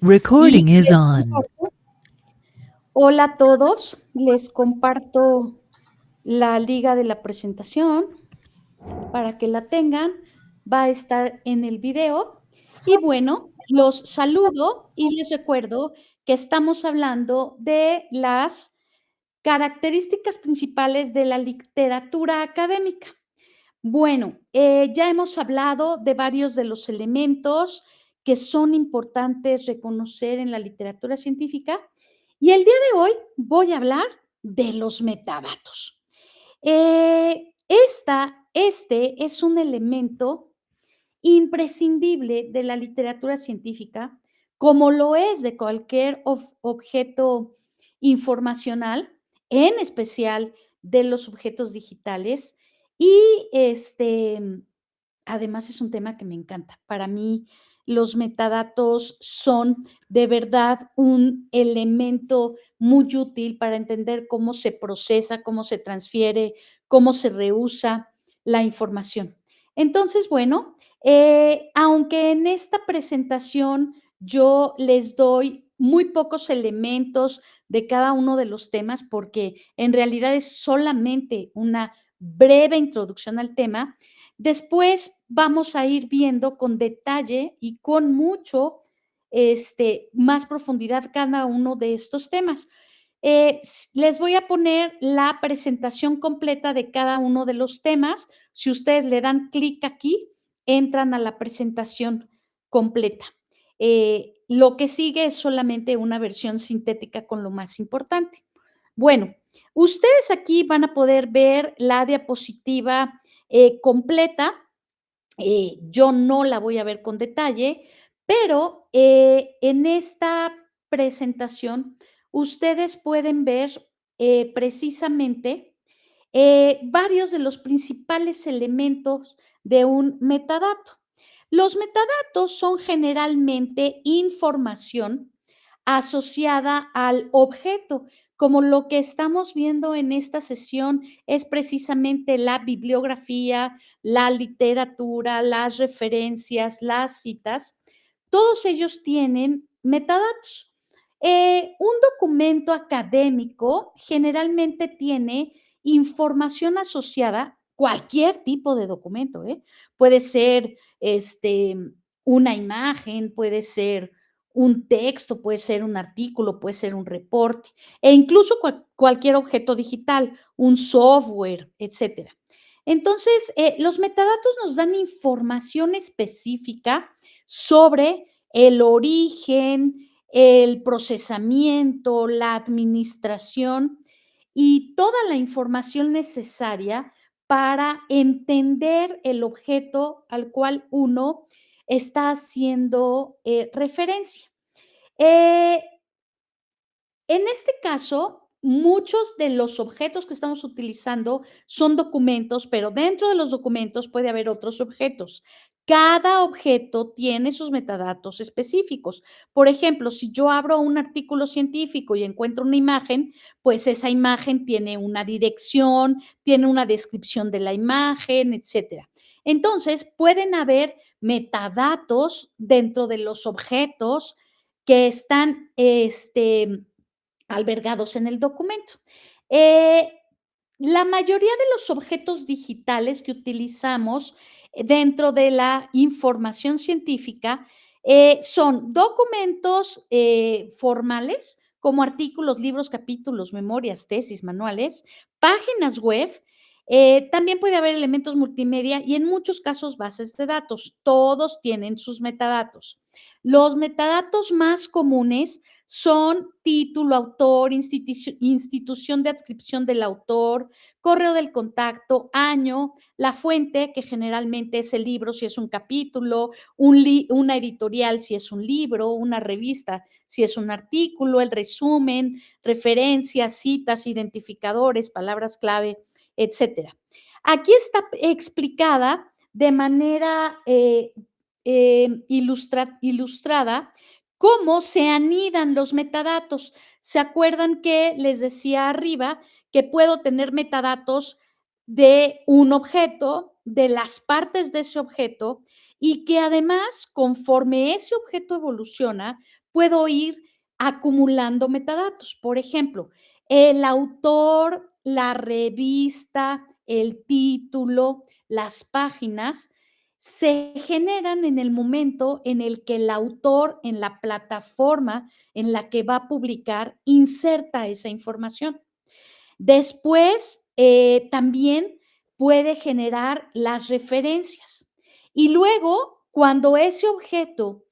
Recording Y is les on. comparto, hola a todos, les comparto la liga de la presentación para que la tengan, va a estar en el video. Y bueno, los saludo y les recuerdo que estamos hablando de las características principales de la literatura académica. Bueno, ya hemos hablado de varios de los elementos que son importantes reconocer en la literatura científica y el día de hoy voy a hablar de los metadatos. Este es un elemento imprescindible de la literatura científica, como lo es de cualquier objeto informacional, en especial de los objetos digitales. Y además es un tema que me encanta. Para mí, los metadatos son de verdad un elemento muy útil para entender cómo se procesa, cómo se transfiere, cómo se reusa la información. Entonces, bueno, aunque en esta presentación yo les doy muy pocos elementos de cada uno de los temas, porque en realidad es solamente una breve introducción al tema, después vamos a ir viendo con detalle y con mucho más profundidad cada uno de estos temas. Les voy a poner la presentación completa de cada uno de los temas. Si ustedes le dan clic aquí, entran a la presentación completa. Lo que sigue es solamente una versión sintética con lo más importante. Bueno, ustedes aquí van a poder ver la diapositiva completa. Yo no la voy a ver con detalle, pero en esta presentación ustedes pueden ver precisamente varios de los principales elementos de un metadato. Los metadatos son generalmente información asociada al objeto, como lo que estamos viendo en esta sesión es precisamente la bibliografía, la literatura, las referencias, las citas. Todos ellos tienen metadatos. Un documento académico generalmente tiene información asociada, cualquier tipo de documento, ¿eh? Puede ser una imagen, puede ser un texto, puede ser un artículo, puede ser un reporte, e incluso cualquier objeto digital, un software, etcétera. Entonces, los metadatos nos dan información específica sobre el origen, el procesamiento, la administración y toda la información necesaria para entender el objeto al cual uno está haciendo referencia. Eh, en este caso, muchos de los objetos que estamos utilizando son documentos, pero dentro de los documentos puede haber otros objetos. Cada objeto tiene sus metadatos específicos. Por ejemplo, si yo abro un artículo científico y encuentro una imagen, pues esa imagen tiene una dirección, tiene una descripción de la imagen, etcétera. Entonces, pueden haber metadatos dentro de los objetos que están albergados en el documento. Eh, la mayoría de los objetos digitales que utilizamos dentro de la información científica son documentos formales, como artículos, libros, capítulos, memorias, tesis, manuales, páginas web. También puede haber elementos multimedia y en muchos casos bases de datos. Todos tienen sus metadatos. Los metadatos más comunes son título, autor, institución de adscripción del autor, correo del contacto, año, la fuente, que generalmente es el libro si es un capítulo, una editorial si es un libro, una revista si es un artículo, el resumen, referencias, citas, identificadores, palabras clave, etcétera. Aquí está explicada de manera ilustrada cómo se anidan los metadatos. ¿Se acuerdan que les decía arriba que puedo tener metadatos de un objeto, de las partes de ese objeto, y que además, conforme ese objeto evoluciona, puedo ir acumulando metadatos. Por ejemplo, el autor, la revista, el título, las páginas, se generan en el momento en el que el autor en la plataforma en la que va a publicar inserta esa información. Después, también puede generar las referencias. Y luego, cuando ese objeto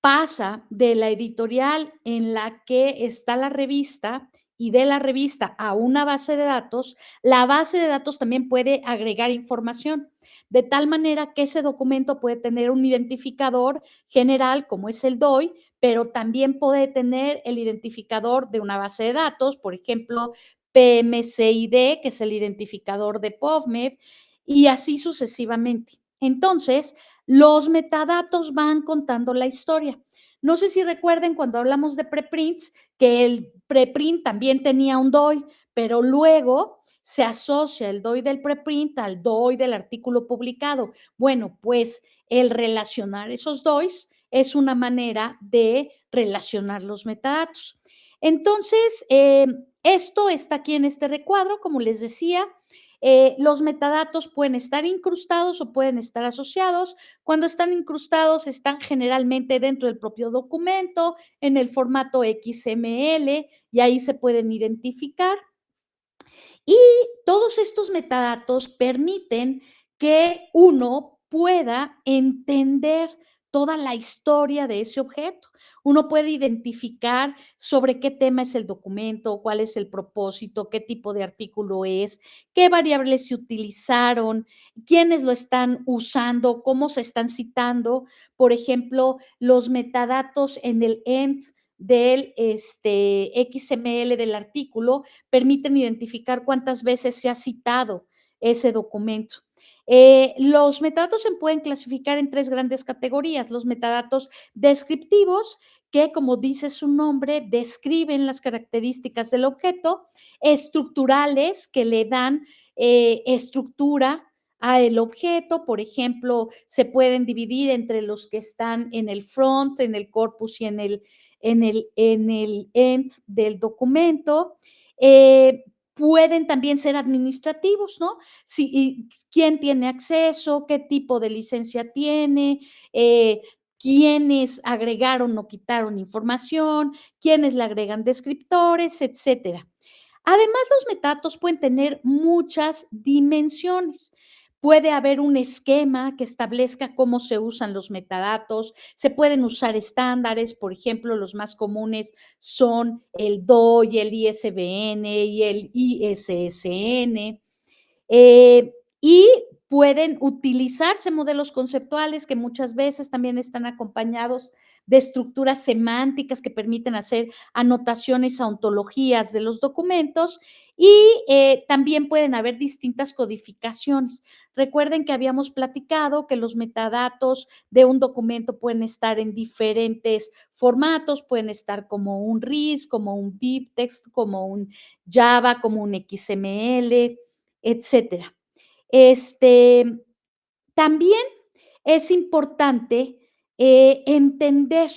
pasa de la editorial en la que está la revista y de la revista a una base de datos, la base de datos también puede agregar información, de tal manera que ese documento puede tener un identificador general, como es el DOI, pero también puede tener el identificador de una base de datos, por ejemplo, PMCID, que es el identificador de PubMed, y así sucesivamente. Entonces, los metadatos van contando la historia. No sé si recuerden cuando hablamos de preprints, que el preprint también tenía un DOI, pero luego se asocia el DOI del preprint al DOI del artículo publicado. Bueno, pues el relacionar esos DOIs es una manera de relacionar los metadatos. Entonces, esto está aquí en este recuadro, como les decía. Los metadatos pueden estar incrustados o pueden estar asociados. Cuando están incrustados, están generalmente dentro del propio documento, en el formato XML, y ahí se pueden identificar. Y todos estos metadatos permiten que uno pueda entender toda la historia de ese objeto. Uno puede identificar sobre qué tema es el documento, cuál es el propósito, qué tipo de artículo es, qué variables se utilizaron, quiénes lo están usando, cómo se están citando. Por ejemplo, los metadatos en el end del XML del artículo permiten identificar cuántas veces se ha citado ese documento. Los metadatos se pueden clasificar en tres grandes categorías. Los metadatos descriptivos, que como dice su nombre, describen las características del objeto, estructurales, que le dan estructura a el objeto. Por ejemplo, se pueden dividir entre los que están en el front, en el corpus y en el end del documento. Pueden también ser administrativos, ¿no? Si, quién tiene acceso, qué tipo de licencia tiene, quiénes agregaron o quitaron información, quiénes le agregan descriptores, etcétera. Además, los metadatos pueden tener muchas dimensiones. Puede haber un esquema que establezca cómo se usan los metadatos. Se pueden usar estándares, por ejemplo, los más comunes son el DOI, el ISBN y el ISSN. Y pueden utilizarse modelos conceptuales que muchas veces también están acompañados de estructuras semánticas que permiten hacer anotaciones a ontologías de los documentos y también pueden haber distintas codificaciones. Recuerden que habíamos platicado que los metadatos de un documento pueden estar en diferentes formatos, pueden estar como un RIS, como un BibTeX, como un Java, como un XML, etcétera. Este, también es importante entender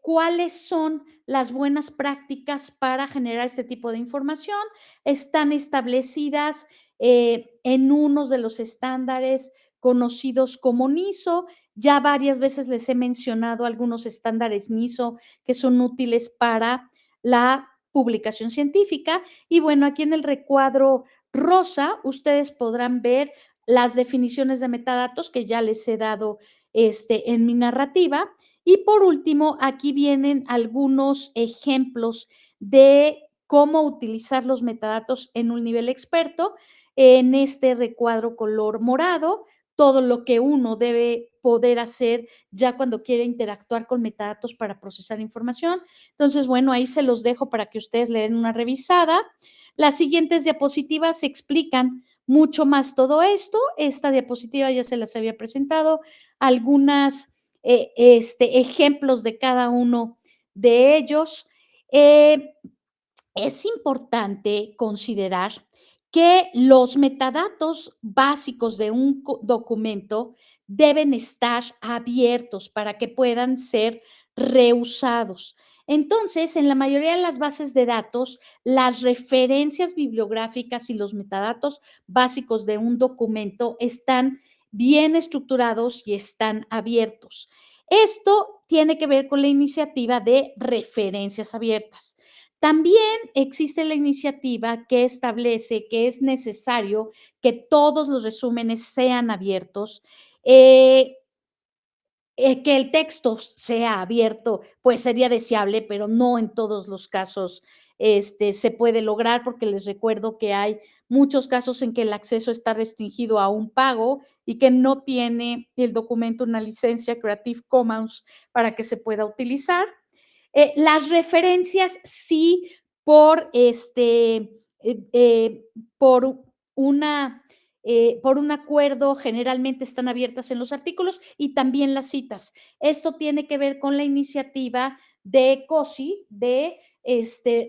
cuáles son las buenas prácticas para generar este tipo de información. Están establecidas en unos de los estándares conocidos como NISO. Ya varias veces les he mencionado algunos estándares NISO que son útiles para la publicación científica. Y bueno, aquí en el recuadro rosa ustedes podrán ver las definiciones de metadatos que ya les he dado en mi narrativa. Y por último, aquí vienen algunos ejemplos de cómo utilizar los metadatos en un nivel experto. En este recuadro color morado, todo lo que uno debe poder hacer ya cuando quiere interactuar con metadatos para procesar información. Entonces, bueno, ahí se los dejo para que ustedes le den una revisada. Las siguientes diapositivas explican mucho más todo esto. Esta diapositiva ya se las había presentado. Algunas ejemplos de cada uno de ellos. Eh, es importante considerar que los metadatos básicos de un documento deben estar abiertos para que puedan ser reusados. Entonces, en la mayoría de las bases de datos, las referencias bibliográficas y los metadatos básicos de un documento están bien estructurados y están abiertos. Esto tiene que ver con la iniciativa de referencias abiertas. También existe la iniciativa que establece que es necesario que todos los resúmenes sean abiertos. eh, que el texto sea abierto, pues sería deseable, pero no en todos los casos se puede lograr, porque les recuerdo que hay muchos casos en que el acceso está restringido a un pago y que no tiene el documento una licencia Creative Commons para que se pueda utilizar. Las referencias sí por, por una por un acuerdo, generalmente están abiertas en los artículos y también las citas. Esto tiene que ver con la iniciativa de COSI de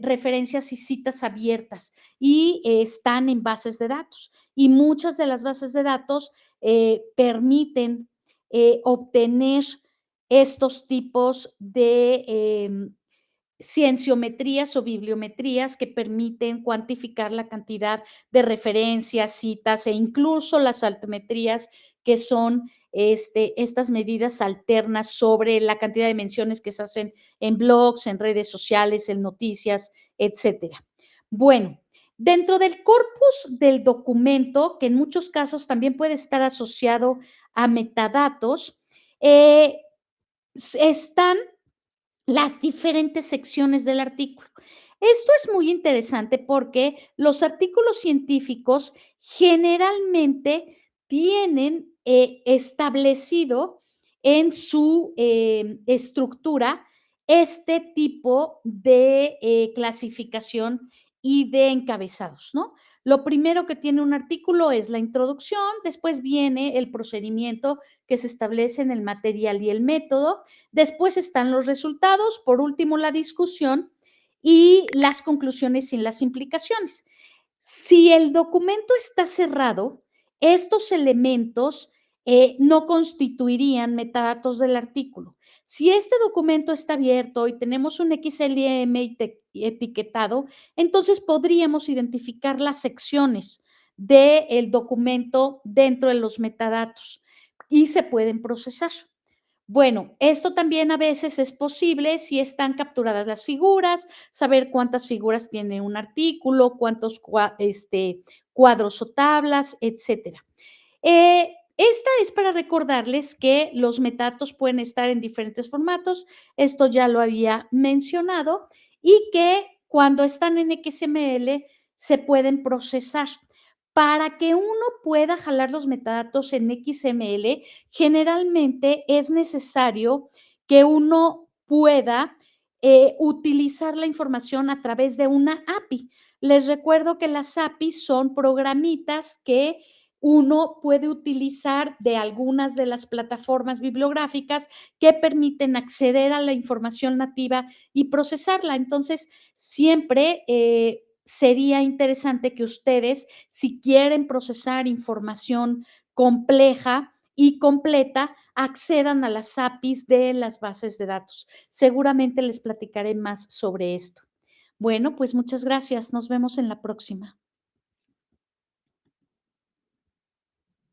referencias y citas abiertas y están en bases de datos. Y muchas de las bases de datos permiten obtener estos tipos de cienciometrías o bibliometrías que permiten cuantificar la cantidad de referencias, citas e incluso las altimetrías, que son estas medidas alternas sobre la cantidad de menciones que se hacen en blogs, en redes sociales, en noticias, etcétera. Bueno, dentro del corpus del documento, que en muchos casos también puede estar asociado a metadatos, eh, están las diferentes secciones del artículo. Esto es muy interesante porque los artículos científicos generalmente tienen establecido en su estructura este tipo de clasificación y de encabezados, ¿no? Lo primero que tiene un artículo es la introducción, después viene el procedimiento que se establece en el material y el método. Después están los resultados, por último la discusión y las conclusiones y las implicaciones. Si el documento está cerrado, estos elementos no constituirían metadatos del artículo. Si este documento está abierto y tenemos un XLM etiquetado, entonces podríamos identificar las secciones del documento dentro de los metadatos y se pueden procesar. Bueno, esto también a veces es posible si están capturadas las figuras, saber cuántas figuras tiene un artículo, cuántos cuadros o tablas, etcétera. Esta es para recordarles que los metadatos pueden estar en diferentes formatos, esto ya lo había mencionado, y que cuando están en XML se pueden procesar. Para que uno pueda jalar los metadatos en XML, generalmente es necesario que uno pueda utilizar la información a través de una API. Les recuerdo que las APIs son programitas que uno puede utilizar de algunas de las plataformas bibliográficas que permiten acceder a la información nativa y procesarla. Entonces, siempre sería interesante que ustedes, si quieren procesar información compleja y completa, accedan a las APIs de las bases de datos. Seguramente les platicaré más sobre esto. Bueno, pues muchas gracias. Nos vemos en la próxima.